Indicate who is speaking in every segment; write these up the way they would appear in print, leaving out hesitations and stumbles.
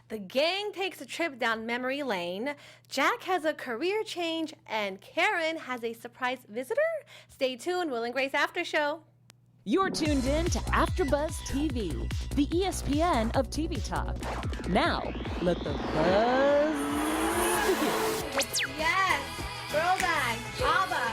Speaker 1: The gang takes a trip down memory lane. Jack has a career change, and Karen has a surprise visitor. Stay tuned, Will and Grace After Show.
Speaker 2: You're tuned in to AfterBuzz TV, the ESPN of TV talk. Now, let the buzz begin.
Speaker 1: Yes, throwback, ABBA.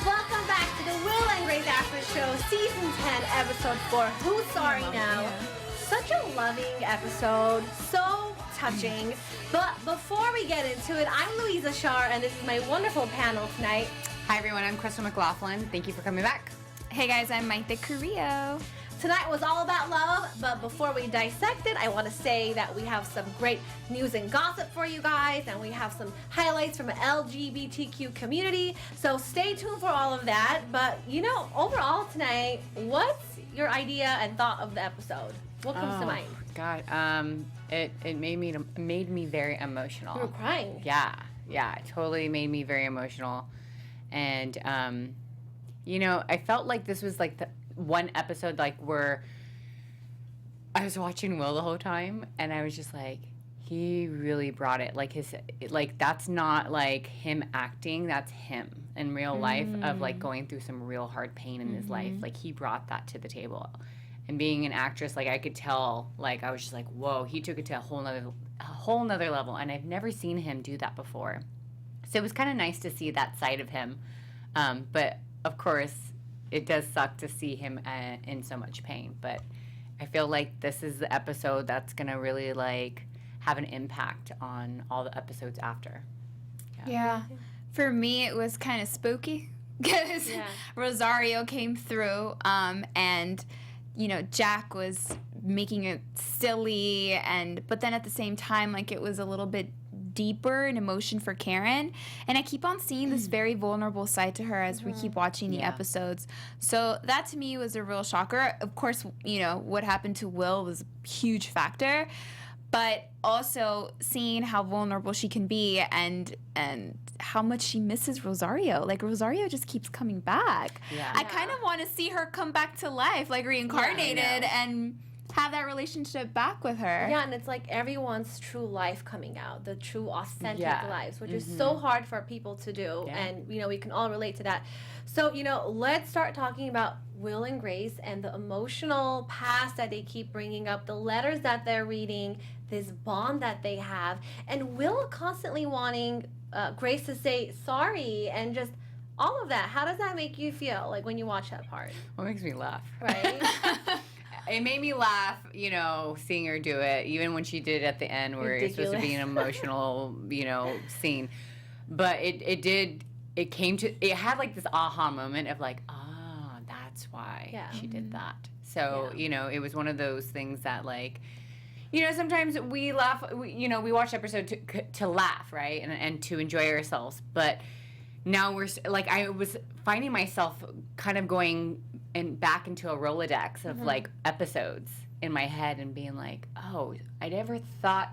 Speaker 1: Welcome back to the Will and Grace After Show, Season 10, Episode 4, Who's Sorry Now? Such a loving episode, so touching. But before we get into it, I'm Louiza Shar, and this is my wonderful panel tonight.
Speaker 3: Hi everyone, I'm Cristal Mclaughlin. Thank you for coming back.
Speaker 4: Hey guys, I'm Mayte Carrillo.
Speaker 1: Tonight was all about love, but before we dissect it, I want to say that we have some great news and gossip for you guys, and we have some highlights from the LGBTQ community, so stay tuned for all of that. But, you know, overall tonight, what's your idea and thought of the episode? What comes to mind?
Speaker 3: God, it made me very emotional.
Speaker 1: You were crying.
Speaker 3: Yeah, it totally made me very emotional. And, you know, I felt like this was like the one episode like where I was watching Will the whole time, and I was just like, he really brought it. Like that's not like him acting, that's him in real life of like going through some real hard pain in his life. Like he brought that to the table. And being an actress, like I could tell, like I was just like, whoa, he took it to a whole nother level, and I've never seen him do that before. So it was kind of nice to see that side of him. But of course, it does suck to see him in so much pain. But I feel like this is the episode that's gonna really like have an impact on all the episodes after.
Speaker 4: Yeah. For me, it was kind of spooky because Rosario came through, and you know, Jack was making it silly, but then at the same time, like it was a little bit deeper in emotion for Karen, and I keep on seeing this very vulnerable side to her as we keep watching the episodes. So that to me was a real shocker. Of course, you know, what happened to Will was a huge factor, but also seeing how vulnerable she can be and how much she misses Rosario. Like Rosario just keeps coming back. I kind of want to see her come back to life, like reincarnated, and have that relationship back with her.
Speaker 1: Yeah, and it's like everyone's true life coming out, the true authentic lives, which is so hard for people to do. And, you know, we can all relate to that. So, you know, let's start talking about Will and Grace and the emotional past that they keep bringing up, the letters that they're reading, this bond that they have, and Will constantly wanting Grace to say sorry and just all of that. How does that make you feel, like, when you watch that part?
Speaker 3: Well, it makes me laugh.
Speaker 1: Right?
Speaker 3: It made me laugh, you know, seeing her do it, even when she did it at the end where it's supposed to be an emotional, you know, scene. But it had like this aha moment of like, that's why she did that. So, you know, it was one of those things that like, you know, sometimes we laugh, we watch episodes to laugh, right? And to enjoy ourselves. But now we're, like, I was finding myself kind of going back into a Rolodex of, like, episodes in my head and being like, oh, I never thought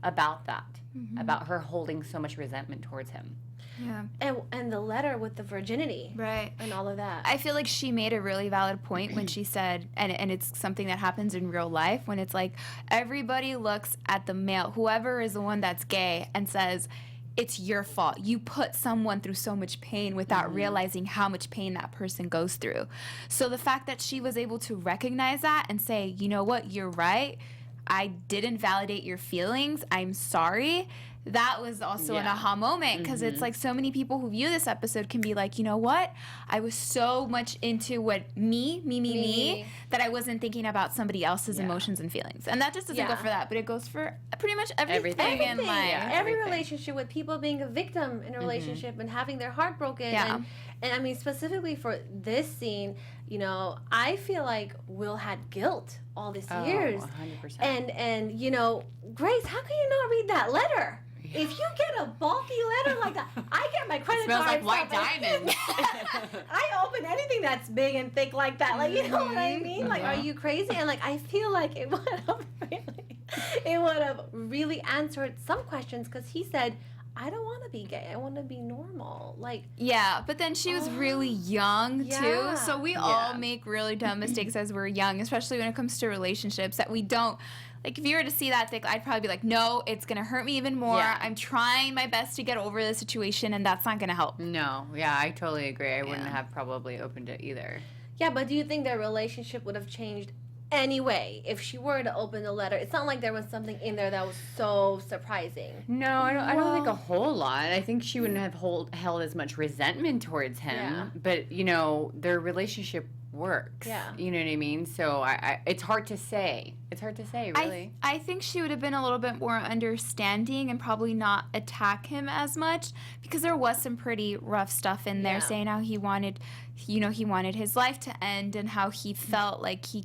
Speaker 3: about that, about her holding so much resentment towards him.
Speaker 4: Yeah.
Speaker 1: And the letter with the virginity.
Speaker 4: Right.
Speaker 1: And all of that.
Speaker 4: I feel like she made a really valid point when she said, and it's something that happens in real life, when it's like everybody looks at the male, whoever is the one that's gay, and says, it's your fault. You put someone through so much pain without realizing how much pain that person goes through. So the fact that she was able to recognize that and say, you know what, you're right. I didn't validate your feelings. I'm sorry. That was also an aha moment, because it's like so many people who view this episode can be like, you know what? I was so much into what me, that I wasn't thinking about somebody else's emotions and feelings. And that just doesn't go for that, but it goes for pretty much everything in life.
Speaker 1: Every relationship, with people being a victim in a relationship and having their heart broken. And I mean, specifically for this scene, you know, I feel like Will had guilt all these years.
Speaker 3: 100%.
Speaker 1: And you know, Grace, how can you not read that letter? If you get a bulky letter like that, I get my credit card.
Speaker 3: Smells like white diamonds.
Speaker 1: I open anything that's big and thick like that. Like, you know what I mean? Like, are you crazy? And like, I feel like it would have really answered some questions, because he said, I don't want to be gay. I want to be normal. Like,
Speaker 4: yeah, but then she was really young too. So we all make really dumb mistakes as we're young, especially when it comes to relationships, that we don't Like, if you were to see that thing, I'd probably be like, no, it's going to hurt me even more.
Speaker 3: Yeah.
Speaker 4: I'm trying my best to get over the situation, and that's not going to help.
Speaker 3: No, yeah, I totally agree. I wouldn't have probably opened it either.
Speaker 1: Yeah, but do you think their relationship would have changed anyway if she were to open the letter? It's not like there was something in there that was so surprising.
Speaker 3: No, I don't think a whole lot. I think she wouldn't have held as much resentment towards him.
Speaker 1: Yeah.
Speaker 3: But, you know, their relationship works.
Speaker 1: Yeah.
Speaker 3: You know what I mean? So it's hard to say. It's hard to say, really.
Speaker 4: I think she would have been a little bit more understanding and probably not attack him as much, because there was some pretty rough stuff in there saying how he wanted his life to end and how he felt like he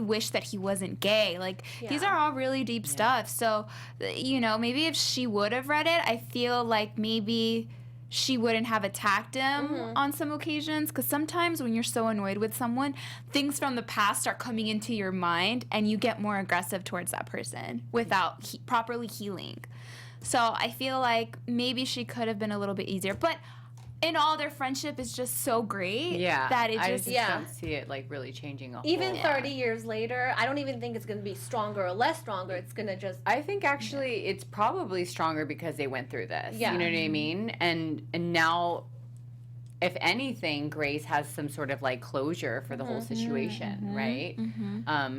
Speaker 4: wished that he wasn't gay. Like, these are all really deep stuff. So, you know, maybe if she would have read it, I feel like maybe she wouldn't have attacked him on some occasions, because sometimes when you're so annoyed with someone, things from the past start coming into your mind and you get more aggressive towards that person without properly healing. So I feel like maybe she could have been a little bit easier, but in all, their friendship is just so great that it
Speaker 3: I
Speaker 4: just
Speaker 3: don't see it like really changing a whole
Speaker 1: Even
Speaker 3: lot.
Speaker 1: 30 years later, I don't even think it's going to be stronger or less stronger. It's going to just...
Speaker 3: I think actually it's probably stronger because they went through this.
Speaker 1: Yeah.
Speaker 3: You know what I mean? And now, if anything, Grace has some sort of like closure for the whole situation, right?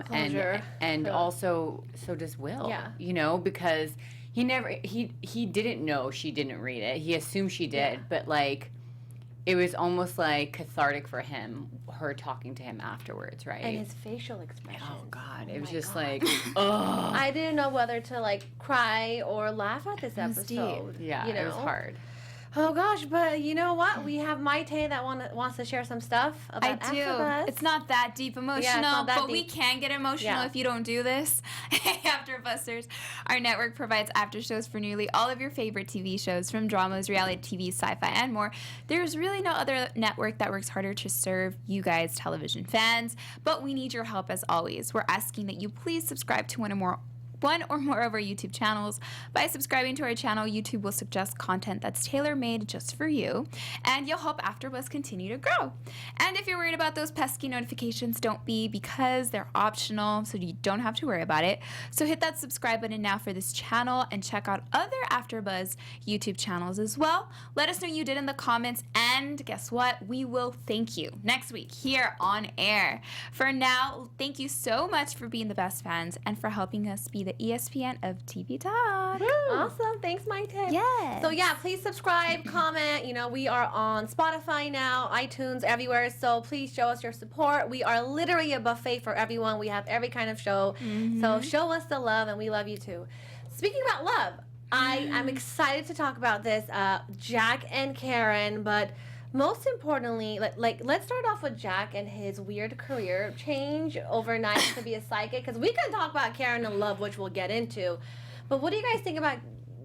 Speaker 1: Closure.
Speaker 3: And also, so does Will.
Speaker 1: Yeah.
Speaker 3: You know, because he didn't know she didn't read it. He assumed she did, but like, it was almost like cathartic for him, her talking to him afterwards, right?
Speaker 1: And his facial expression.
Speaker 3: Oh God, it was just like, ugh.
Speaker 1: I didn't know whether to like cry or laugh at this episode.
Speaker 3: Yeah,
Speaker 1: you know?
Speaker 3: it was hard.
Speaker 1: Oh gosh, but you know what? We have Mayte that wants to share some stuff about
Speaker 4: I do.
Speaker 1: AfterBuzz.
Speaker 4: It's not that deep emotional,
Speaker 1: not that
Speaker 4: but we
Speaker 1: deep.
Speaker 4: can get emotional if you don't do this. AfterBuzzers, our network provides after shows for nearly all of your favorite TV shows, from dramas, reality TV, sci-fi, and more. There's really no other network that works harder to serve you guys, television fans, but we need your help as always. We're asking that you please subscribe to one or more of our YouTube channels. By subscribing to our channel, YouTube will suggest content that's tailor-made just for you, and you'll help AfterBuzz continue to grow. And if you're worried about those pesky notifications, don't be, because they're optional, so you don't have to worry about it. So hit that subscribe button now for this channel, and check out other AfterBuzz YouTube channels as well. Let us know you did in the comments, and guess what? We will thank you next week here on air. For now, thank you so much for being the best fans and for helping us be the ESPN of TV Talk.
Speaker 1: Woo. Awesome. Thanks, Mayte.
Speaker 4: Yes.
Speaker 1: So yeah, please subscribe, comment. You know, we are on Spotify now, iTunes, everywhere. So please show us your support. We are literally a buffet for everyone. We have every kind of show. So show us the love, and we love you too. Speaking about love, I'm excited to talk about this, Jack and Karen, but most importantly, let's start off with Jack and his weird career change overnight to be a psychic, because we can talk about Karen and love, which we'll get into. But what do you guys think about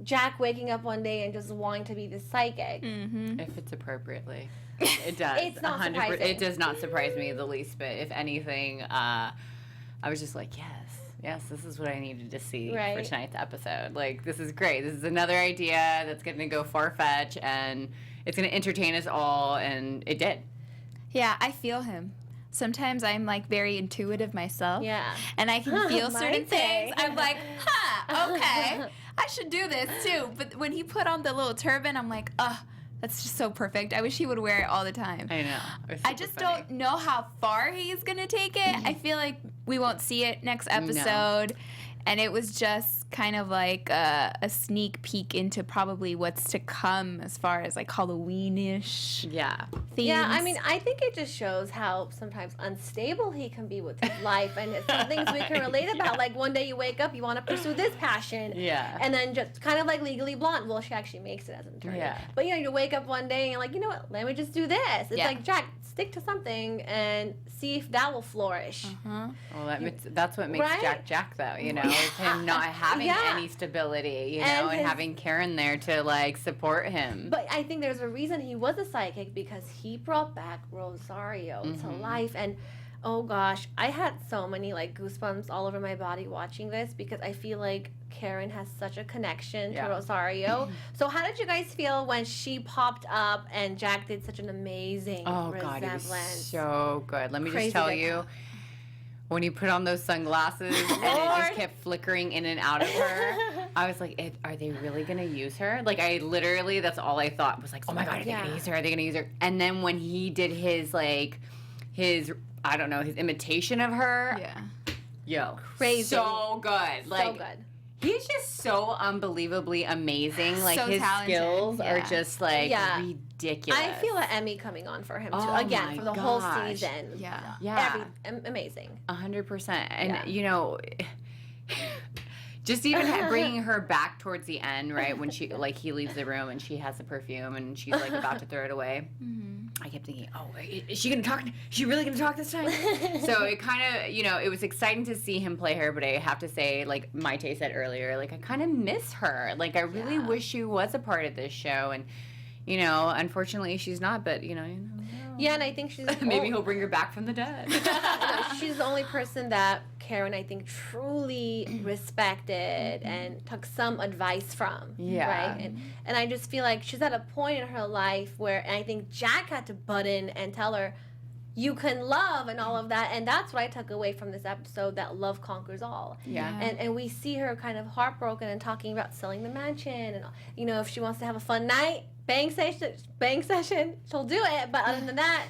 Speaker 1: Jack waking up one day and just wanting to be the psychic?
Speaker 3: If it's appropriately. It does.
Speaker 1: It's not
Speaker 3: 100%.
Speaker 1: surprising.
Speaker 3: It does not surprise me the least bit. If anything, I was just like, yes, this is what I needed to see for tonight's episode. Like, this is great. This is another idea that's going to go far-fetched, and it's going to entertain us all, and it did.
Speaker 4: Yeah, I feel him. Sometimes I'm like very intuitive myself.
Speaker 1: Yeah.
Speaker 4: And I can feel certain
Speaker 1: Mayte.
Speaker 4: things. I'm like, okay, I should do this too. But when he put on the little turban, I'm like, that's just so perfect. I wish he would wear it all the time.
Speaker 3: I know.
Speaker 4: I just don't know how far he's going to take it. I feel like we won't see it next episode. And it was just kind of like a sneak peek into probably what's to come as far as like Halloween-ish themes.
Speaker 1: Yeah, I mean, I think it just shows how sometimes unstable he can be with his life, and it's some things we can relate about. Like, one day you wake up, you want to pursue this passion, and then just kind of like Legally Blonde. Well, she actually makes it as an attorney. But, you know, you wake up one day and you're like, you know what, let me just do this. It's like, Jack, stick to something and see if that will flourish.
Speaker 3: Well, that's what makes Jack, though, you know, is him not having any stability, you know, and having Karen there to, like, support him.
Speaker 1: But I think there's a reason he was a psychic, because he brought back Rosario to life. And, oh gosh, I had so many, like, goosebumps all over my body watching this, because I feel like Karen has such a connection to Rosario. So how did you guys feel when she popped up and Jack did such an amazing resemblance?
Speaker 3: God, it was so good. Let me just tell you, when he put on those sunglasses and it just kept flickering in and out of her, I was like, are they really going to use her? Like, I literally, that's all I thought was like, oh my God, are they going to use her? Are they going to use her? And then when he did his I don't know, his imitation of her.
Speaker 4: Yeah.
Speaker 3: Yo.
Speaker 1: Crazy.
Speaker 3: So good. Like,
Speaker 1: so good.
Speaker 3: He's just so unbelievably amazing. Like,
Speaker 4: So
Speaker 3: his
Speaker 4: talented.
Speaker 3: skills are just, like, ridiculous.
Speaker 1: I feel an Emmy coming on for him, too.
Speaker 3: Oh
Speaker 1: Again,
Speaker 3: my
Speaker 1: for the
Speaker 3: gosh.
Speaker 1: whole season.
Speaker 4: Yeah.
Speaker 1: Amazing.
Speaker 3: 100%. And, you know, just even bringing her back towards the end, right, when she, like, he leaves the room and she has the perfume and she's, like, about to throw it away. I kept thinking, oh, is she going to talk? Is she really going to talk this time? So it kind of, you know, it was exciting to see him play her, but I have to say, like Mayte said earlier, like, I kind of miss her. Like, I really wish she was a part of this show. And, you know, unfortunately she's not, but, you know.
Speaker 1: Yeah, and I think she's...
Speaker 3: Maybe he'll bring her back from the dead.
Speaker 1: She's the only person that Karen, I think, truly respected and took some advice from.
Speaker 3: Yeah.
Speaker 1: Right? And I just feel like she's at a point in her life where, and I think Jack had to butt in and tell her, you can love and all of that. And that's what I took away from this episode, that love conquers all.
Speaker 3: Yeah.
Speaker 1: And we see her kind of heartbroken and talking about selling the mansion. And, you know, if she wants to have a fun night, bang session, she'll do it. But other than that,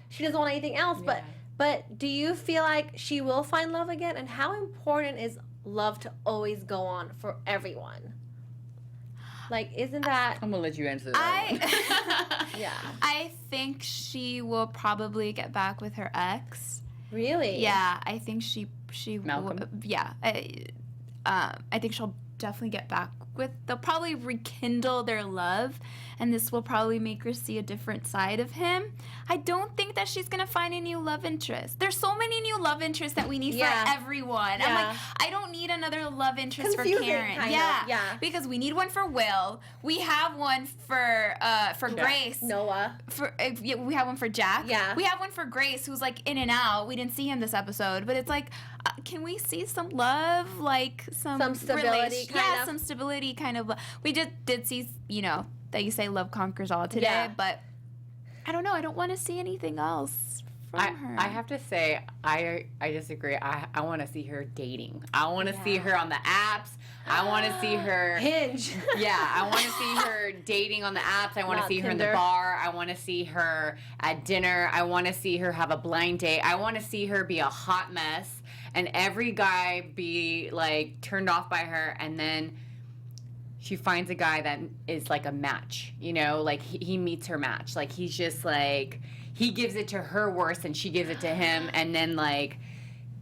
Speaker 1: she doesn't want anything else.
Speaker 3: Yeah.
Speaker 1: But do you feel like she will find love again? And how important is love to always go on for everyone? Like, isn't that...
Speaker 3: I'm going to let you answer that.
Speaker 1: Yeah.
Speaker 4: I think she will probably get back with her ex.
Speaker 1: Really?
Speaker 4: Yeah, I think she
Speaker 3: Malcolm?
Speaker 4: Yeah. I think she'll definitely get back with... They'll probably rekindle their love, and this will probably make her see a different side of him. I don't think that she's going to find a new love interest. There's so many new love interests that we need for everyone.
Speaker 1: Yeah.
Speaker 4: I'm like, I don't need another love interest
Speaker 1: Confusing,
Speaker 4: for Karen.
Speaker 1: kind of. Yeah.
Speaker 4: Because we need one for Will. We have one for Grace.
Speaker 1: Noah.
Speaker 4: We have one for Jack.
Speaker 1: Yeah.
Speaker 4: We have one for Grace, who's like in and out. We didn't see him this episode, but it's like, can we see some love, like some
Speaker 1: stability,
Speaker 4: some stability, kind of. We just did see, you know, that you say love conquers all today,
Speaker 1: Yeah.
Speaker 4: but I don't know. I don't want to see anything else from her.
Speaker 3: I have to say, I disagree. I want to see her dating. I want to see her on the apps. I want to see her...
Speaker 1: Hinge.
Speaker 3: Yeah, I want to see her dating on the apps. I want to see her in the
Speaker 1: Tinder.
Speaker 3: bar. I want to see her at dinner. I want to see her have a blind date. I want to see her be a hot mess and every guy be, like, turned off by her, and then she finds a guy that is like a match, you know, like he meets her match. Like, he's just like, he gives it to her worse and she gives it to him. And then, like,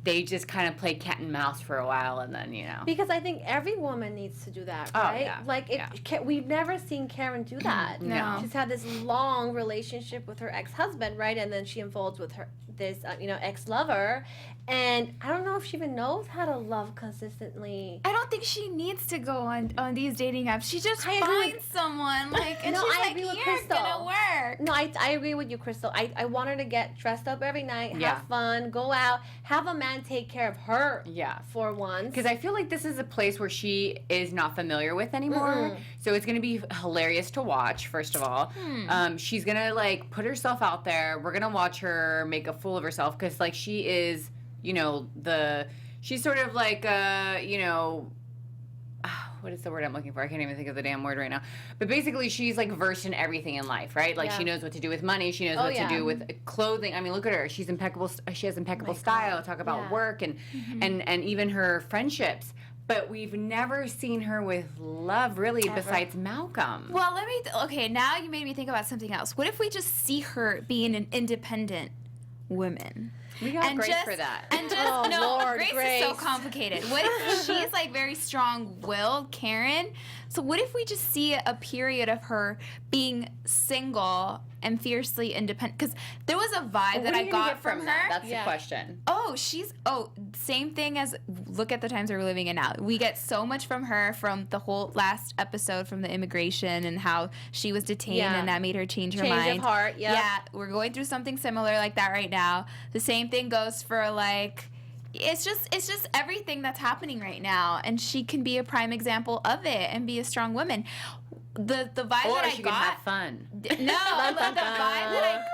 Speaker 3: they just kind of play cat and mouse for a while, and then, you know.
Speaker 1: Because I think every woman needs to do that, right?
Speaker 3: Oh, yeah.
Speaker 1: Like, we've never seen Karen do that.
Speaker 4: No.
Speaker 1: She's had this long relationship with her ex-husband, right? And then she unfolds with this ex-lover. And I don't know if she even knows how to love consistently.
Speaker 4: I don't think she needs to go on these dating apps. She just finds someone, like, and
Speaker 1: No,
Speaker 4: she's
Speaker 1: I
Speaker 4: like,
Speaker 1: agree with
Speaker 4: you're
Speaker 1: Crystal.
Speaker 4: gonna work.
Speaker 1: No, I agree with you, Crystal. I want her to get dressed up every night, have fun, go out, have a man take care of her for once.
Speaker 3: Because I feel like this is a place where she is not familiar with anymore. So it's going to be hilarious to watch, first of all. She's going to, like, put herself out there. We're going to watch her make a fool of herself because, like, she is, you know, she's sort of like, you know, what is the word I'm looking for? I can't even think of the damn word right now. But basically, she's, like, versed in everything in life, right? Like, she knows what to do with money. She knows what to do with clothing. I mean, look at her. She's impeccable. She has impeccable style. Talk about work and even her friendships. But we've never seen her with love, really, besides Malcolm.
Speaker 4: Well, okay, now you made me think about something else. What if we just see her being an independent woman?
Speaker 3: We got Grace for that.
Speaker 4: And just,
Speaker 1: Lord,
Speaker 4: Grace is so complicated. What if she's, like, very strong-willed, Karen? So what if we just see a period of her being single and fiercely independent? Because there was a vibe that I got from her.
Speaker 3: That's the question.
Speaker 4: Same thing as, look at the times we're living in now. We get so much from her from the whole last episode, from the immigration and how she was detained and that made her change her mind.
Speaker 1: Change of heart,
Speaker 4: Yeah, we're going through something similar like that right now. The same thing goes for, like, it's just everything that's happening right now, and she can be a prime example of it and be a strong woman. The vibe that I
Speaker 3: she
Speaker 4: got,
Speaker 3: can have fun.
Speaker 4: the vibe that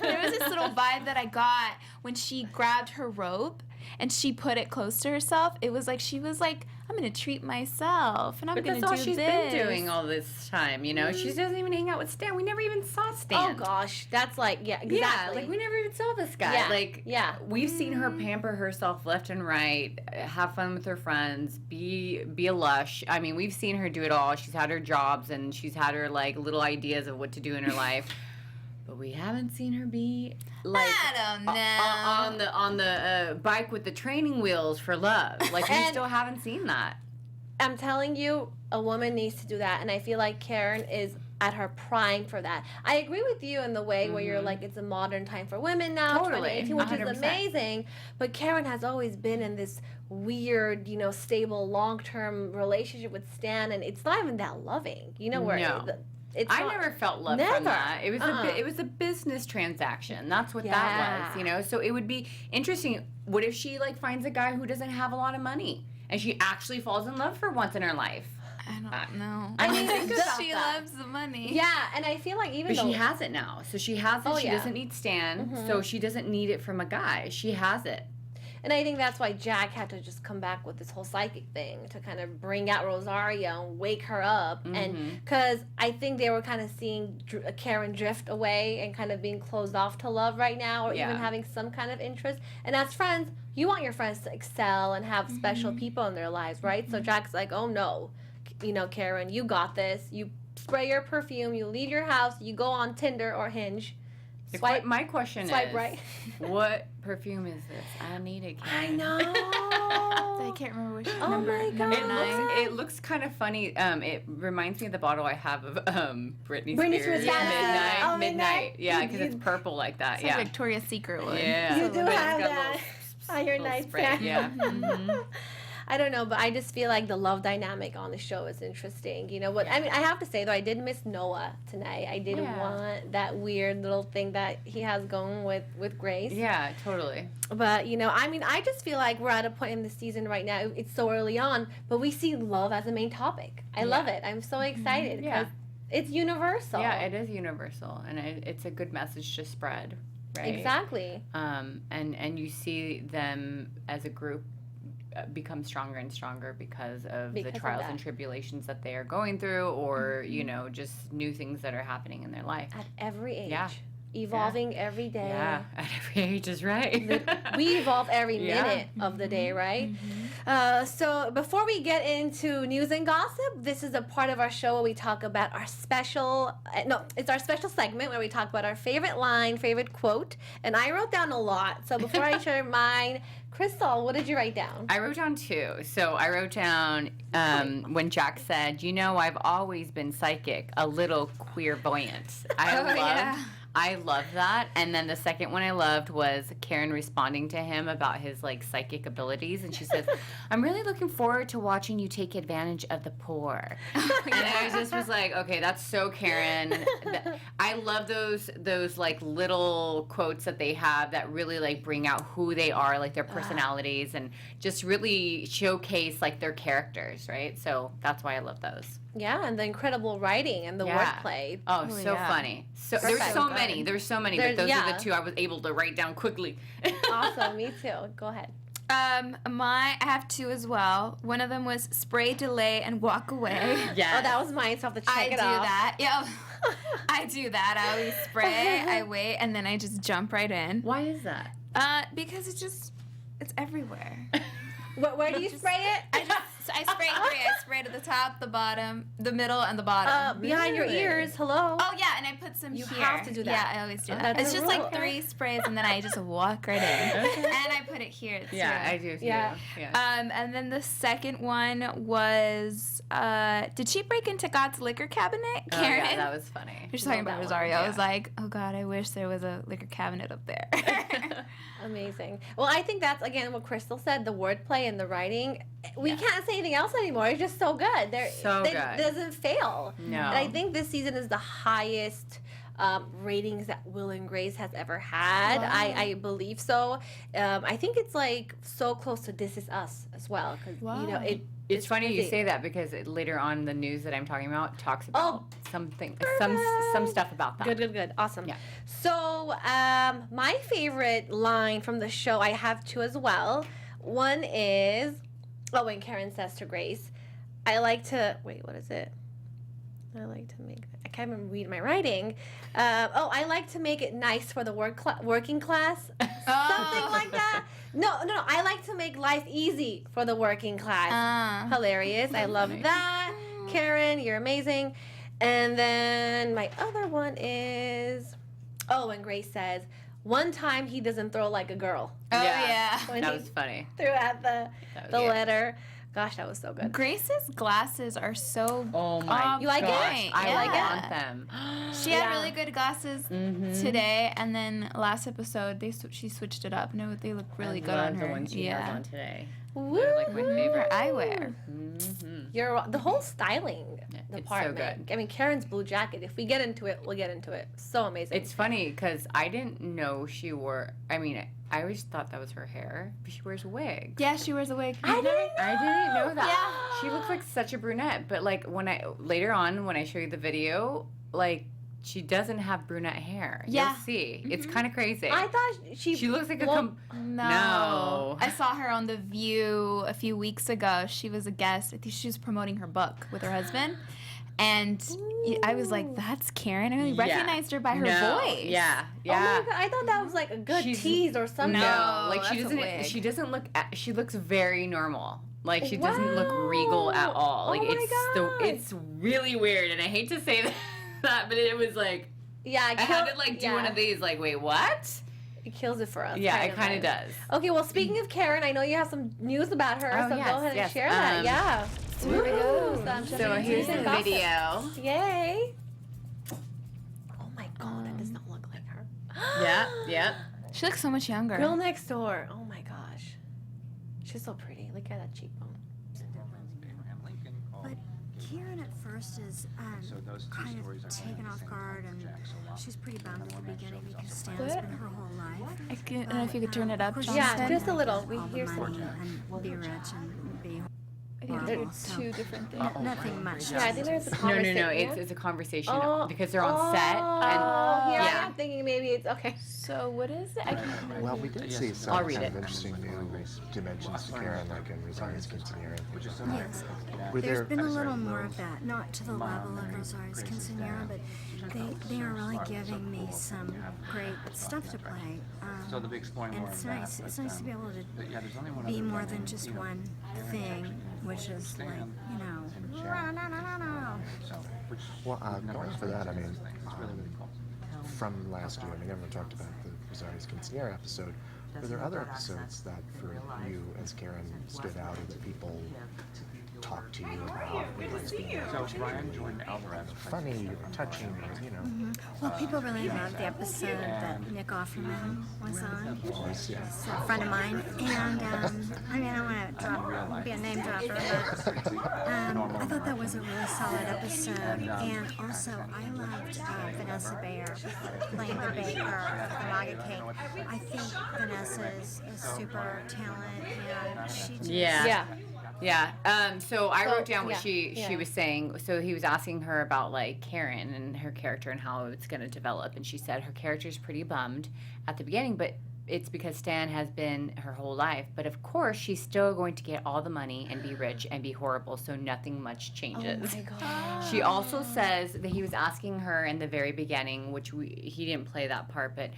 Speaker 4: there was this little vibe that I got when she grabbed her rope and she put it close to herself, it was like she was like, I'm gonna treat myself, and I'm gonna do this.
Speaker 3: But that's all she's been doing all this time, you know? She doesn't even hang out with Stan. We never even saw Stan.
Speaker 1: Oh, gosh. That's like, yeah, exactly.
Speaker 3: Yeah, like, we never even saw this guy.
Speaker 1: Yeah.
Speaker 3: Like,
Speaker 1: yeah.
Speaker 3: We've seen her pamper herself left and right, have fun with her friends, be a lush. I mean, we've seen her do it all. She's had her jobs, and she's had her, like, little ideas of what to do in her life. But we haven't seen her be, like,
Speaker 4: I don't know.
Speaker 3: on the bike with the training wheels for love. Like, we still haven't seen that.
Speaker 1: I'm telling you, a woman needs to do that, and I feel like Karen is at her prime for that. I agree with you in the way where you're like, it's a modern time for women now,
Speaker 3: Totally,
Speaker 1: 2018, which
Speaker 3: 100%.
Speaker 1: is amazing. But Karen has always been in this weird, you know, stable, long-term relationship with Stan, and it's not even that loving. You know where?
Speaker 3: No. I never felt love from that. It was it was a business transaction. That's what that was, you know. So it would be interesting. What if she like finds a guy who doesn't have a lot of money and she actually falls in love for once in her life?
Speaker 4: I don't know.
Speaker 1: I mean,
Speaker 4: she loves the money.
Speaker 1: Yeah, and I feel like even
Speaker 3: but
Speaker 1: though
Speaker 3: she has it now. So she has it. She doesn't need Stan. So she doesn't need it from a guy. She has it.
Speaker 1: And I think that's why Jack had to just come back with this whole psychic thing to kind of bring out Rosario and wake her up. And because I think they were kind of seeing Karen drift away and kind of being closed off to love right now, or even having some kind of interest. And as friends, you want your friends to excel and have special people in their lives, right? So Jack's like, oh no, you know, Karen, you got this. You spray your perfume, you leave your house, you go on Tinder or Hinge. Swipe.
Speaker 3: My question is,
Speaker 1: right.
Speaker 3: What perfume is this? I need it, Karen.
Speaker 1: I know.
Speaker 4: I can't remember which number.
Speaker 1: My God.
Speaker 3: It looks kind of funny. It reminds me of the bottle I have of Britney Spears. Midnight. Yeah, because it's purple like that.
Speaker 4: It's like Victoria's Secret one.
Speaker 3: Yeah.
Speaker 1: You do
Speaker 3: But it's
Speaker 1: have
Speaker 3: got
Speaker 1: that on your nightstand.
Speaker 3: Yeah.
Speaker 1: I don't know, but I just feel like the love dynamic on the show is interesting. You know what? I mean, I have to say though, I did miss Noah tonight. I did want that weird little thing that he has going with Grace.
Speaker 3: Yeah, totally.
Speaker 1: But you know, I mean, I just feel like we're at a point in the season right now. It's so early on, but we see love as a main topic. I love it. I'm so excited because it's universal.
Speaker 3: Yeah, it is universal, and it's a good message to spread. Right.
Speaker 1: Exactly.
Speaker 3: And you see them as a group become stronger and stronger because of the trials and tribulations that they are going through, or you know, just new things that are happening in their life
Speaker 1: at every age.
Speaker 3: Yeah.
Speaker 1: Evolving every day.
Speaker 3: Yeah, at every age is right.
Speaker 1: We evolve every minute of the day, right? So before we get into news and gossip, this is a part of our show where we talk about our special, it's our special segment where we talk about our favorite line, favorite quote, and I wrote down a lot. So before I share mine, Cristal, what did you write down?
Speaker 3: I wrote down two. So I wrote down when Jack said, you know, I've always been psychic, a little clairvoyant. I love that. And then the second one I loved was Karen responding to him about his like psychic abilities, and she says, I'm really looking forward to watching you take advantage of the poor. And I just was like, okay, that's so Karen. I love those like little quotes that they have that really like bring out who they are, like their personalities, and just really showcase like their characters, right? So that's why I love those.
Speaker 1: Yeah, and the incredible writing and the wordplay.
Speaker 3: Oh, so funny. So there's so many. There's so many, but those are the two I was able to write down quickly.
Speaker 1: Awesome, me too. Go ahead.
Speaker 4: I have two as well. One of them was spray, delay, and walk away.
Speaker 1: Yeah. Oh, that was mine, so I have to check it off.
Speaker 4: That. Yeah. I do that. I always spray, I wait, and then I just jump right in.
Speaker 3: Why is that?
Speaker 4: Because it's everywhere.
Speaker 1: Where do you spray it?
Speaker 4: I spray three. I spray to the top, the bottom, the middle, and the bottom.
Speaker 1: Behind your ears. Hello.
Speaker 4: Oh yeah, and I put some here.
Speaker 1: You have to do that.
Speaker 4: Yeah, I always do that. It's just like 3 sprays, and then I just walk right in. And I put it here too.
Speaker 3: Yeah, I do too.
Speaker 1: Yeah.
Speaker 4: And then the second one was, did she break into God's liquor cabinet, Karen?
Speaker 3: Oh, yeah, that was funny.
Speaker 4: You're just talking about Rosario. I was like, oh God, I wish there was a liquor cabinet up there.
Speaker 1: Amazing. Well, I think that's, again, what Cristal said, the wordplay and the writing. We can't say anything else anymore. It's just so good. It doesn't fail.
Speaker 3: No.
Speaker 1: And I think this season is the highest ratings that Will and Grace has ever had. Wow. I believe so. I think it's like so close to This Is Us as well. Because, you know,
Speaker 3: it's funny you say that because later on the news that I'm talking about talks about some stuff about that.
Speaker 1: Good. Awesome.
Speaker 3: Yeah.
Speaker 1: So my favorite line from the show, I have two as well. One is, when Karen says to Grace, I like to, wait, what is it? I like to make, I can't even read my writing. I like to make it nice for the working class. Something like that. No, I like to make life easy for the working class. Hilarious. I love that. Karen, you're amazing. And then my other one is, when Grace says, one time he doesn't throw like a girl.
Speaker 4: Oh, yeah.
Speaker 1: That
Speaker 3: was funny.
Speaker 1: Threw at the letter. Gosh, that was so good.
Speaker 4: Grace's glasses are so
Speaker 3: Oh my
Speaker 1: You like
Speaker 3: gosh,
Speaker 1: it?
Speaker 3: I
Speaker 1: Yeah.
Speaker 3: want them.
Speaker 4: She had really good glasses today, and then last episode she switched it up. No, they look really good on her.
Speaker 3: The ones she has on today.
Speaker 1: Woo!
Speaker 3: They're like my favorite.
Speaker 4: For eyewear.
Speaker 1: You're the whole styling
Speaker 3: so
Speaker 1: department.
Speaker 3: good.
Speaker 1: I mean, Karen's blue jacket. If we get into it, we'll get into it. So amazing.
Speaker 3: It's funny because I didn't know she wore. I mean, I always thought that was her hair, but she wears a wig.
Speaker 4: Yeah, she wears a wig.
Speaker 1: I
Speaker 3: didn't know that.
Speaker 1: Yeah.
Speaker 3: She looks like such a brunette, but like later on when I show you the video, like she doesn't have brunette hair.
Speaker 4: Yeah.
Speaker 3: You'll see. It's kind of crazy.
Speaker 1: I thought she
Speaker 3: looks like
Speaker 4: No. I saw her on The View a few weeks ago. She was a guest. I think she was promoting her book with her husband. And I was like, that's Karen. I recognized her by her voice.
Speaker 3: Yeah.
Speaker 1: Oh my God, I thought that was like a good tease or something.
Speaker 3: No, like
Speaker 4: that's a wig.
Speaker 3: she doesn't look. She looks very normal. Like she doesn't look regal at all. Like it's really weird, and I hate to say that, but it was like I had to do one of these. Like, wait, what?
Speaker 1: It kills it for us.
Speaker 3: Yeah, it kind of does.
Speaker 1: Okay, well, speaking of Karen, I know you have some news about her, so go ahead and share that. Yeah.
Speaker 4: So here we go.
Speaker 3: So here's the video.
Speaker 1: Yay. Oh my God, that does not look like her.
Speaker 3: Yeah.
Speaker 4: She looks so much younger.
Speaker 1: Girl next door. Oh my gosh. She's so pretty. Look at that cheekbone.
Speaker 5: But Karen at first is kind of taken off guard, and she's pretty bummed at the beginning because Stan's been her whole life.
Speaker 4: I don't know if you could turn it up, Jonathan.
Speaker 1: Yeah, just a little. We
Speaker 5: All
Speaker 1: hear
Speaker 5: the
Speaker 1: some.
Speaker 5: money and be rich and be.
Speaker 4: I think they're two different things.
Speaker 5: Nothing much.
Speaker 1: Yeah, I think there's a
Speaker 3: No.
Speaker 1: conversation.
Speaker 3: It's a conversation because they're on set. And
Speaker 1: Here I
Speaker 3: yeah.
Speaker 1: am thinking maybe it's okay.
Speaker 4: So what is it? I can't
Speaker 6: Well, we did see
Speaker 3: I'll
Speaker 6: some
Speaker 3: read
Speaker 6: kind
Speaker 3: it.
Speaker 6: of interesting new dimensions to Karen, like in Rosario's Quinceanera.
Speaker 5: Yes.
Speaker 6: Were
Speaker 5: There's
Speaker 6: there
Speaker 5: been a little more of that, not to the level of Rosario's Quinceanera, but they are really giving me some great stuff to play.
Speaker 7: So they'll be exploring
Speaker 5: And
Speaker 7: more
Speaker 5: it's
Speaker 7: of that.
Speaker 5: nice. It's nice to be able to
Speaker 7: Yeah, there's only one
Speaker 5: be
Speaker 7: other
Speaker 5: more
Speaker 7: one
Speaker 5: than
Speaker 7: named,
Speaker 5: just one thing, which is like, no.
Speaker 7: So, which
Speaker 6: Well, going for that, I mean,
Speaker 7: it's really, really cool.
Speaker 6: from last year, I mean, everyone talked about the Rosario's Quinceanera episode. Were there other episodes that, for you as Karen, stood out, or that people talked to you about?
Speaker 7: So Brian joined Alvarez.
Speaker 6: Funny, or touching, or, you know.
Speaker 5: Well, people really loved the episode that Nick Offerman was on.
Speaker 6: Yes, yeah.
Speaker 5: He's a friend of mine, and I mean, I don't want to be a name dropper, but I thought that was a really solid episode. And also, I loved Vanessa Bayer playing the baker of the Maga cake. I think Vanessa is super talented, and she just
Speaker 3: Yeah. So I wrote down what
Speaker 1: yeah.
Speaker 3: she was saying. So he was asking her about like Karen and her character and how it's going to develop, and she said her character's pretty bummed at the beginning, but it's because Stan has been her whole life. But of course, she's still going to get all the money and be rich and be horrible, so nothing much changes.
Speaker 1: Oh my God.
Speaker 3: She also says that he was asking her in the very beginning, which he didn't play that part, but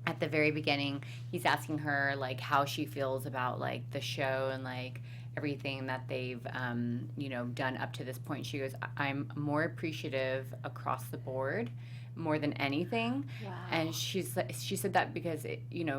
Speaker 3: at the very beginning, he's asking her like how she feels about like the show and like everything that they've done up to this point. She goes, I'm more appreciative across the board more than anything.
Speaker 1: Wow.
Speaker 3: And she said that because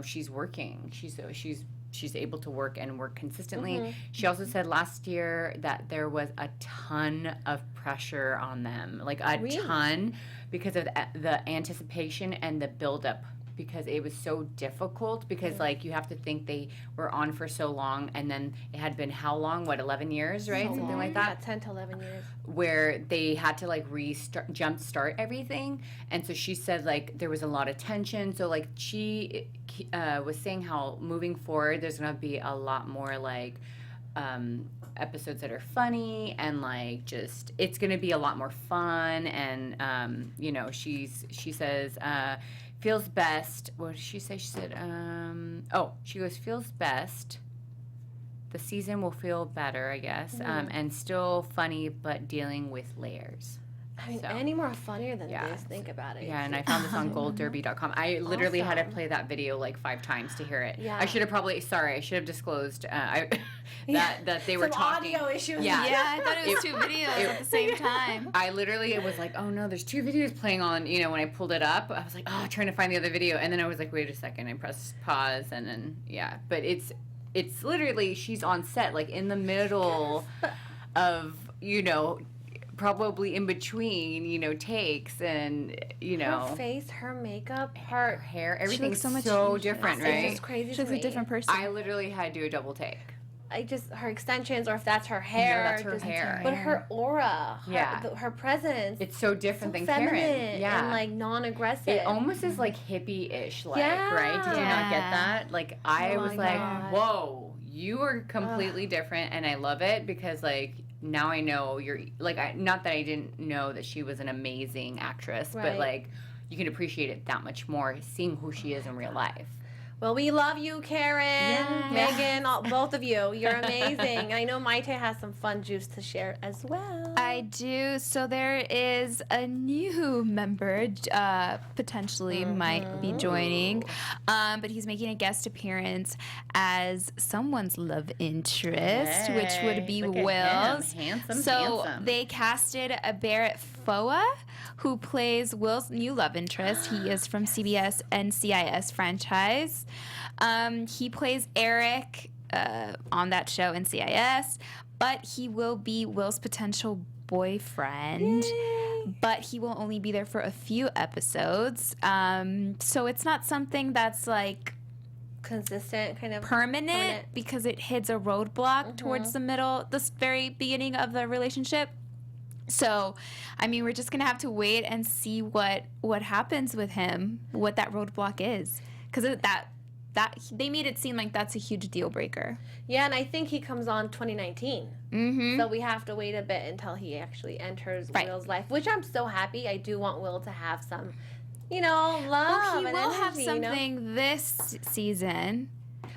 Speaker 3: she's working. She's able to work and work consistently.
Speaker 1: Mm-hmm.
Speaker 3: She also said last year that there was a ton of pressure on them, like a ton, because of the anticipation and the buildup, because it was so difficult, because like you have to think they were on for so long, and then it had been how long, 11 years, right? Something like that.
Speaker 1: Yeah, 10 to 11 years.
Speaker 3: Where they had to like jump start everything. And so she said like there was a lot of tension. So like she was saying how moving forward there's gonna be a lot more like episodes that are funny, and like just it's gonna be a lot more fun. And she says feels best. What did she say? She said, she goes, feels best. The season will feel better, I guess, and still funny, but dealing with layers.
Speaker 1: I mean, any more funnier than this, think about it.
Speaker 3: Yeah, and I found this on goldderby.com. I literally had to play that video like 5 times to hear it.
Speaker 1: Yeah.
Speaker 3: I should have disclosed that they were
Speaker 1: some
Speaker 3: talking.
Speaker 1: audio issues.
Speaker 4: Yeah, I thought it was 2 videos at the same time.
Speaker 3: I literally was like, oh no, there's 2 videos playing on, when I pulled it up. I was like, trying to find the other video. And then I was like, wait a second. I pressed pause and then, but it's literally, she's on set, like in the middle of, probably in between, takes and,
Speaker 1: Her face, her makeup, her
Speaker 3: hair, everything's
Speaker 4: so much
Speaker 3: different, right?
Speaker 1: It's just crazy.
Speaker 4: She looks a different person.
Speaker 3: I literally had to do a double take.
Speaker 1: Her extensions, or if that's her hair.
Speaker 3: No, that's her hair.
Speaker 1: But her aura, her presence.
Speaker 3: It's so different
Speaker 1: so
Speaker 3: than
Speaker 1: feminine
Speaker 3: Karen. Yeah.
Speaker 1: and like non-aggressive.
Speaker 3: It almost is like hippie-ish, right? Did you not get that? Like, I was like, whoa, you are completely different, and I love it because, like, now I know you're, like, not that I didn't know that she was an amazing actress, but, like, you can appreciate it that much more seeing who she is in real life.
Speaker 1: Well, we love you, Karen, Megan, both of you. You're amazing. I know Mayte has some fun juice to share as well.
Speaker 4: I do. So there is a new member, potentially might be joining, but he's making a guest appearance as someone's love interest, which would be Will's.
Speaker 3: Handsome.
Speaker 4: They casted a Barrett Foa, who plays Will's new love interest. He is from CBS NCIS franchise. He plays Eric on that show, NCIS, but he will be Will's potential boyfriend. Yay. But he will only be there for a few episodes. So it's not something that's like
Speaker 1: consistent, kind of
Speaker 4: permanent. Because it hits a roadblock towards the very beginning of the relationship. So, I mean, we're just going to have to wait and see what happens with him, what that roadblock is. Because that they made it seem like that's a huge deal breaker.
Speaker 1: Yeah, and I think he comes on 2019. Mm-hmm. So we have to wait a bit until he actually enters Will's life, which I'm so happy. I do want Will to have some, love.
Speaker 4: Well, he
Speaker 1: and
Speaker 4: will
Speaker 1: energy,
Speaker 4: have something this season.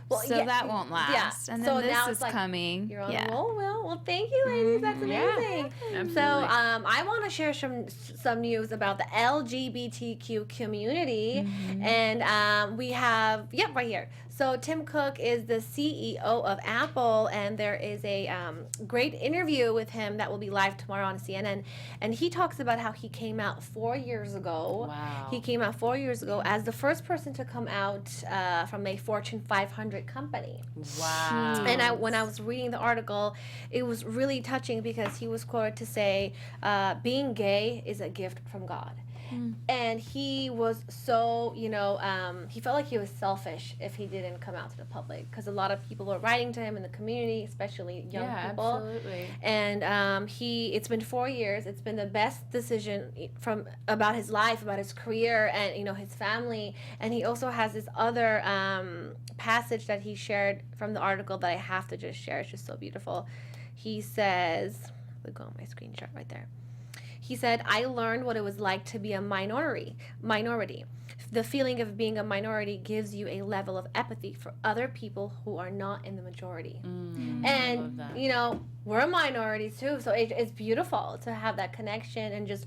Speaker 1: Well,
Speaker 4: so that won't last. Yeah. And then this is coming.
Speaker 1: You're on a roll, Will. Well, thank you, ladies. That's amazing.
Speaker 3: Yeah,
Speaker 1: so I want to share some news about the LGBTQ community. And we have, right here. So Tim Cook is the CEO of Apple, and there is a great interview with him that will be live tomorrow on CNN. And he talks about how he came out 4 years ago.
Speaker 3: Wow.
Speaker 1: He came out 4 years ago as the first person to come out from a Fortune 500 company.
Speaker 3: Wow.
Speaker 1: And when I was reading the article, it was really touching because he was quoted to say, being gay is a gift from God. And he was so, he felt like he was selfish if he didn't come out to the public, because a lot of people were writing to him in the community, especially young people.
Speaker 3: Absolutely.
Speaker 1: And it's been 4 years. It's been the best decision about his life, about his career, and his family. And he also has this other passage that he shared from the article that I have to just share. It's just so beautiful. He says, look on my screenshot right there. He said, I learned what it was like to be a minority. The feeling of being a minority gives you a level of empathy for other people who are not in the majority. And, we're a minority too, so it's beautiful to have that connection and just,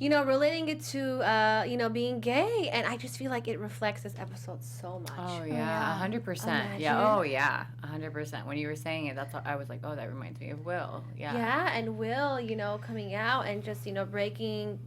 Speaker 1: relating it to, being gay. And I just feel like it reflects this episode so much.
Speaker 3: Oh, yeah, 100%.
Speaker 1: Imagine.
Speaker 3: Yeah, oh, yeah, 100%. When you were saying it, I was like, oh, that reminds me of Will. Yeah.
Speaker 1: Yeah, and Will, coming out and just, breaking,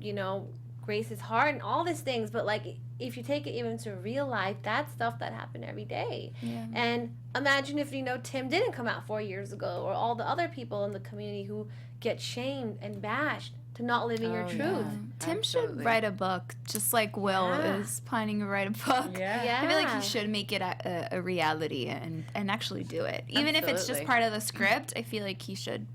Speaker 1: Grace's heart and all these things. But, like, if you take it even to real life, that's stuff that happened every day. Yeah. And imagine if, Tim didn't come out 4 years ago, or all the other people in the community who get shamed and bashed to not living your truth.
Speaker 4: Yeah. Tim should write a book, just like Will is planning to write a book.
Speaker 1: Yeah.
Speaker 4: I feel like he should make it a reality and actually do it. Even if it's just part of the script, I feel like he should,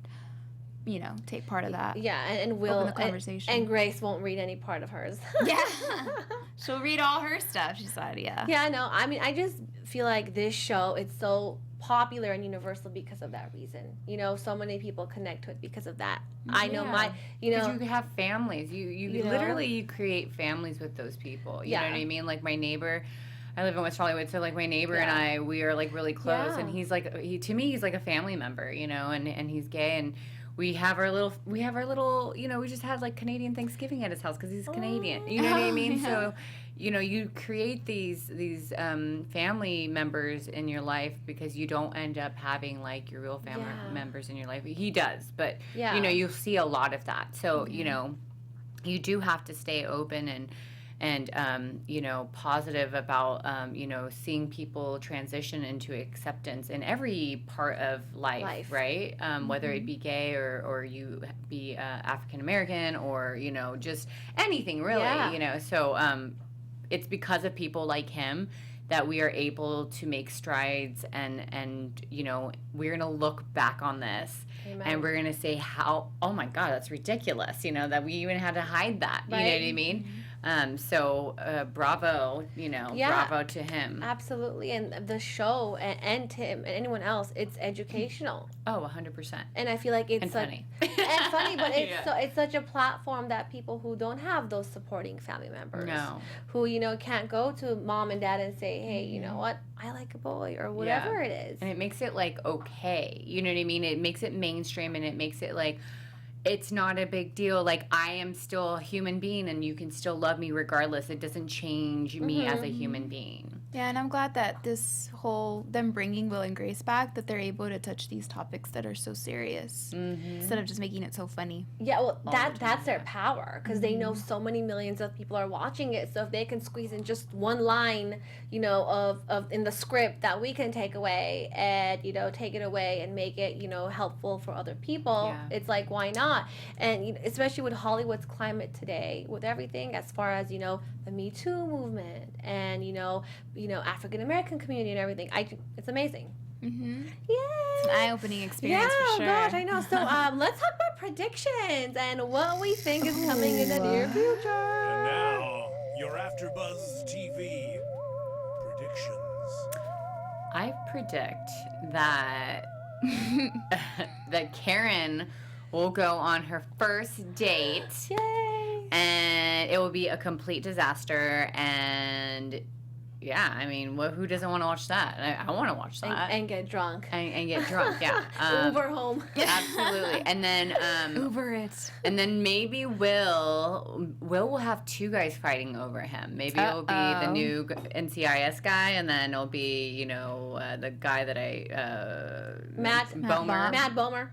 Speaker 4: take part of that.
Speaker 1: Yeah, and Will,
Speaker 4: open the conversation.
Speaker 1: And Grace won't read any part of hers.
Speaker 4: Yeah. She'll read all her stuff, she said, yeah.
Speaker 1: Yeah, I know. I mean, I just feel like this show, it's so popular and universal because of that reason. You know, so many people connect to it because of that. I know my, you know,
Speaker 3: you have families. You literally you create families with those people. You know what I mean? Like my neighbor, I live in West Hollywood, so like my neighbor and I, we are like really close, and he's like to me he's like a family member, you know, and he's gay, and we have our little, you know, we just had like Canadian Thanksgiving at his house because he's Canadian. You know what I mean? So, you know, you create these family members in your life because you don't end up having like your real family members in your life. He does, but you know, you see a lot of that. So, you know, you do have to stay open and you know, positive about you know, seeing people transition into acceptance in every part of life. Right? Whether it be gay or you be African American or, you know, just anything really, you know. So it's because of people like him that we are able to make strides, and you know, we're gonna look back on this. Amen. And we're gonna say oh my God, that's ridiculous, you know, that we even had to hide that. You know what I mean? So bravo, you know, bravo to him.
Speaker 1: Absolutely. And the show and Tim and anyone else, it's educational.
Speaker 3: Oh, 100%.
Speaker 1: And I feel like it's
Speaker 3: funny.
Speaker 1: And funny, but it's such a platform that people who don't have those supporting family members, who, you know, can't go to mom and dad and say, hey, you know what, I like a boy or whatever it is.
Speaker 3: And it makes it like okay. You know what I mean? It makes it mainstream, and it makes it like it's not a big deal. Like, I am still a human being, and you can still love me regardless. It doesn't change me as a human being.
Speaker 4: Yeah, and I'm glad that this whole, them bringing Will and Grace back, that they're able to touch these topics that are so serious instead of just making it so funny.
Speaker 1: Yeah, well, that's their power, because they know so many millions of people are watching it. So if they can squeeze in just one line, you know, of in the script that we can take away and, you know, take it away and make it, you know, helpful for other people, it's like, why not? And you know, especially with Hollywood's climate today, with everything as far as, you know, the Me Too movement and, you know, African American community and everything. It's amazing.
Speaker 4: Mm-hmm.
Speaker 1: Yay!
Speaker 4: It's an eye-opening experience for sure.
Speaker 1: Yeah, gosh, I know. So let's talk about predictions and what we think is coming in the near future.
Speaker 8: And now, your AfterBuzz TV predictions.
Speaker 3: I predict that that Karen will go on her first date.
Speaker 1: Yay!
Speaker 3: And it will be a complete disaster. And yeah, I mean, who doesn't want to watch that? I want to watch that.
Speaker 1: And get drunk.
Speaker 3: And get drunk, yeah.
Speaker 1: Uber home.
Speaker 3: Absolutely. And then
Speaker 4: Uber it.
Speaker 3: And then maybe Will will have two guys fighting over him. Maybe it'll be the new NCIS guy, and then it'll be, you know, the guy that
Speaker 1: Matt Bomer.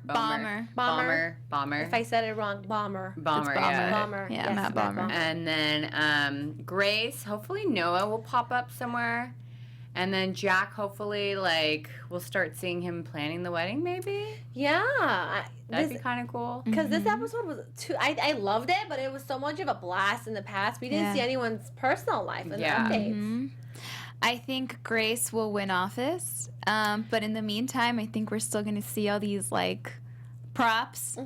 Speaker 3: Bomber.
Speaker 1: If I said it wrong, Bomber.
Speaker 3: Bomber.
Speaker 1: Bomber.
Speaker 4: Yeah,
Speaker 1: yes,
Speaker 4: Matt Bomber.
Speaker 3: And then Grace, hopefully Noah will pop up somewhere. And then Jack, hopefully, like, we'll start seeing him planning the wedding, maybe?
Speaker 1: Yeah.
Speaker 3: That'd be kind of cool.
Speaker 1: Because this episode was I loved it, but it was so much of a blast in the past. We didn't see anyone's personal life in the updates.
Speaker 4: Mm-hmm. I think Grace will win office. But in the meantime, I think we're still going to see all these, like, props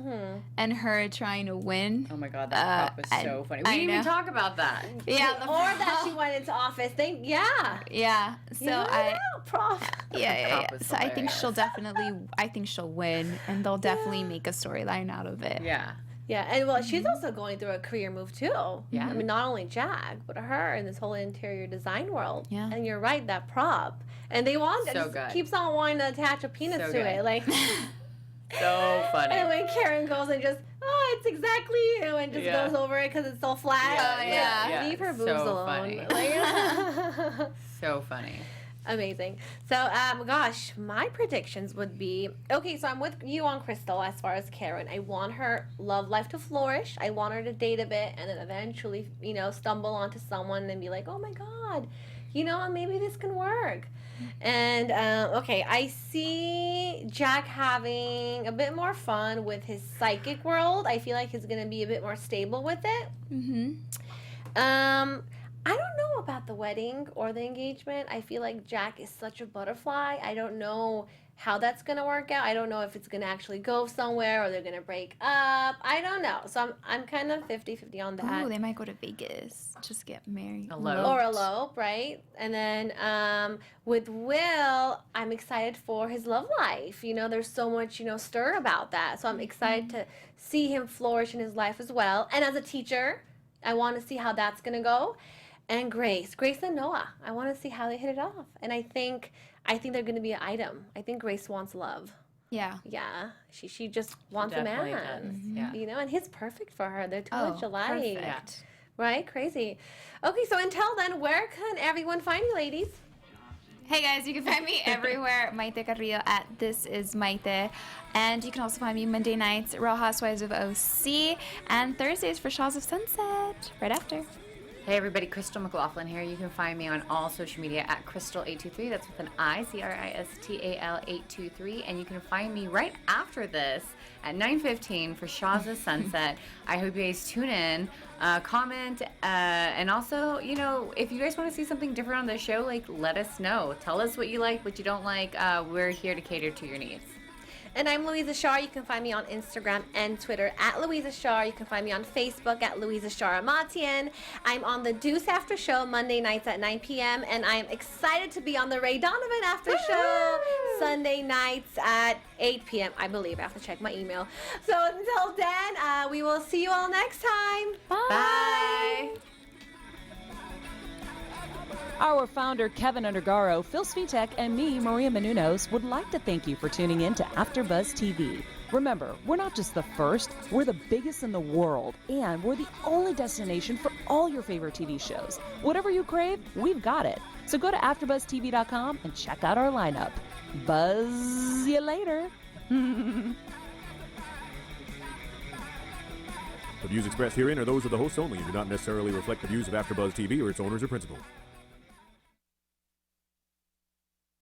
Speaker 4: and her trying to win.
Speaker 3: Oh my God, that prop was so funny. We didn't even talk about that.
Speaker 4: Yeah,
Speaker 1: or that she went into office.
Speaker 4: Yeah. So
Speaker 1: prop.
Speaker 4: Yeah. So I think she'll win, and they'll definitely make a storyline out of it.
Speaker 3: Yeah.
Speaker 1: Yeah, and well, she's also going through a career move too.
Speaker 3: Yeah.
Speaker 1: I mean, not only Jack, but her in this whole interior design world.
Speaker 4: Yeah.
Speaker 1: And you're right, that prop. And they want keeps on wanting to attach a penis to it, like.
Speaker 3: So funny.
Speaker 1: And when Karen goes and just, it's exactly you, and just goes over it because it's so flat.
Speaker 4: Yeah.
Speaker 1: Leave her boobs alone.
Speaker 3: Funny.
Speaker 1: Like,
Speaker 3: so funny.
Speaker 1: Amazing. So, gosh, my predictions would be, okay, so I'm with you on Cristal as far as Karen. I want her love life to flourish. I want her to date a bit and then eventually, you know, stumble onto someone and be like, oh my God, you know, maybe this can work. And, okay, I see Jack having a bit more fun with his psychic world. I feel like he's going to be a bit more stable with it. I don't know about the wedding or the engagement. I feel like Jack is such a butterfly. I don't know how that's going to work out. I don't know if it's going to actually go somewhere or they're going to break up. I don't know. So I'm kind of 50-50 on that.
Speaker 4: Ooh, they might go to Vegas. Just get married.
Speaker 1: Or elope, right? And then with Will, I'm excited for his love life. You know, there's so much, stir about that. So I'm excited to see him flourish in his life as well. And as a teacher, I want to see how that's going to go. And Grace and Noah, I want to see how they hit it off. And I think they're going to be an item. I think Grace wants love.
Speaker 4: Yeah.
Speaker 1: Yeah. She just wants a man.
Speaker 3: Does. Yeah.
Speaker 1: And he's perfect for her. They're too much alike.
Speaker 4: Perfect.
Speaker 3: Yeah.
Speaker 1: Right? Crazy. Okay, so until then, where can everyone find you, ladies?
Speaker 4: Hey guys, you can find me everywhere. Mayte Carrillo at This Is Mayte. And you can also find me Monday nights, Real Housewives of OC, and Thursdays for Shaw's of Sunset, right after.
Speaker 3: Hey everybody, Cristal Mclaughlin here. You can find me on all social media at Cristal823. That's with an I, Cristal823. And you can find me right after this at 9:15 for Shaw's of Sunset. I hope you guys tune in, comment, and also, if you guys want to see something different on the show, let us know. Tell us what you like, what you don't like. We're here to cater to your needs.
Speaker 1: And I'm Louiza Shar. You can find me on Instagram and Twitter at Louiza Shar. You can find me on Facebook at Louiza Sharamatyan. I'm on the Deuce After Show Monday nights at 9 p.m. And I'm excited to be on the Ray Donovan After Show Sunday nights at 8 p.m. I believe. I have to check my email. So until then, we will see you all next time.
Speaker 3: Bye.
Speaker 2: Our founder, Keven Undergaro, Phil Svitek, and me, Maria Menounos, would like to thank you for tuning in to AfterBuzz TV. Remember, we're not just the first, we're the biggest in the world, and we're the only destination for all your favorite TV shows. Whatever you crave, we've got it. So go to AfterBuzzTV.com and check out our lineup. Buzz you later.
Speaker 9: The views expressed herein are those of the hosts only and do not necessarily reflect the views of AfterBuzz TV or its owners or principals.